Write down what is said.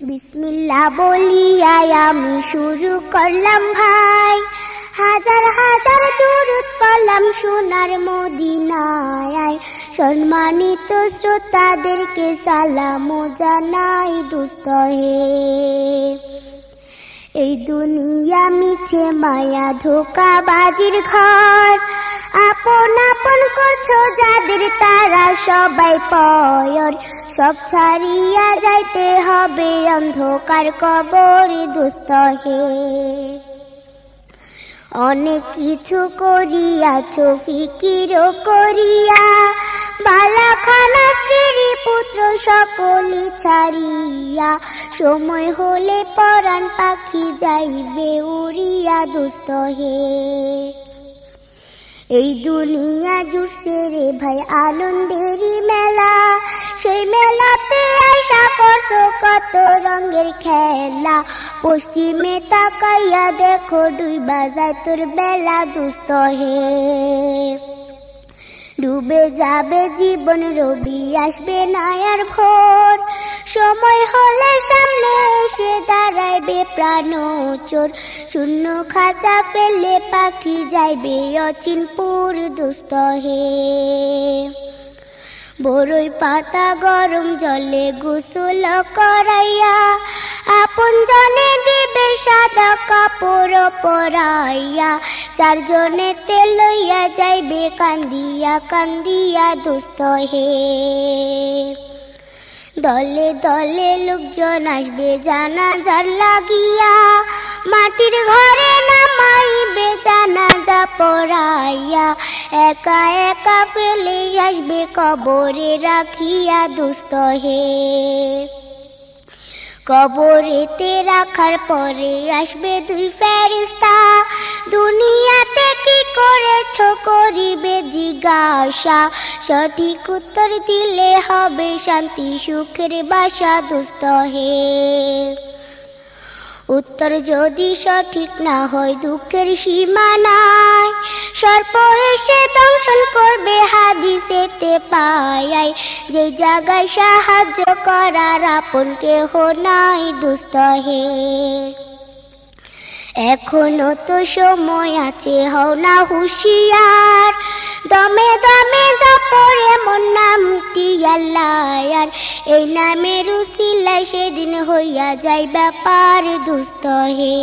বিসমিল্লাহ বলিয়াই আমি শুরু করলাম ভাই, হাজার হাজার দুরূদ পড়লাম সোনার মদিনায়। সম্মানিত শ্রোতাদেরকে সালাম জানাই দোস্ত হে। এই দুনিয়া মিছে মায়া ধোঁকাবাজির ঘর, আপন আপন করছো যাদের তারা সবাই পয়র। সব ছাড়িয়া যাইতে হবে অন্ধকার কবর দোস্ত হে। অনেক কিছু করিয়াছো ফিকির করিয়া, বালাখানা স্ত্রী পুত্র সকলে ছাড়িয়া। সময় হলে পরাণ পাখি যাইবে উড়িয়া দোস্ত হে। এই দুনিয়া জুড়ছে রে ভাই আনন্দেরই মেলা, সেই মেলাতে আশা করছো কত রঙের খেলা। পশ্চিমে তাকাইয়া দেখো ডুইবা যায় তোর বেলা দোস্ত হে। ডুবে যাবে জীবন রবি আসবে না আর ভোর, সময় হলে সামনে এসে দাঁড়াইবে প্রাণচোর। শূন্য খাঁচা ফেলে পাখি যাইবে অচিনপুর দোস্ত হে। বড়ই পাতা গরম জলে গোসল করাইয়া, আপন জনে দিবে সাদা কাপড় পরাইয়া। চারজনে তেল লইয়া যাইবে কান্দিয়া কান্দিয়া দোস্ত হে। দলে দলে লোকজন আসবে জানাজার লাগিয়া, মাটির ঘরে নামাইবে জানাজা পড়াইয়া। একা একা ফেলে আসবে কবরে রাখিয়া দোস্ত হে। কবরেতে রাখার পরে আসবে দুই ফেরেশতা, দুনিয়াতে কি করেছো করিবে জিজ্ঞাসা। সঠিক উত্তর দিলে হবে শান্তি সুখের বাসা দোস্ত হে। উত্তর যদি সঠিক না হয় দুঃখের সীমা নাই, সর্প এসে দংশন করবে হাদিসেতে পাই। যে জায়গায় সাহায্য করার আপন কেহ নাই দোস্ত হে। এখনো তো সময় আছে, হও না হুঁশিয়ার। দমে দমে জপরে মন নামটি আল্লাহ, এই নামের উসিলায় সেদিন হইয়া যায় ব্যাপার দোস্ত হে।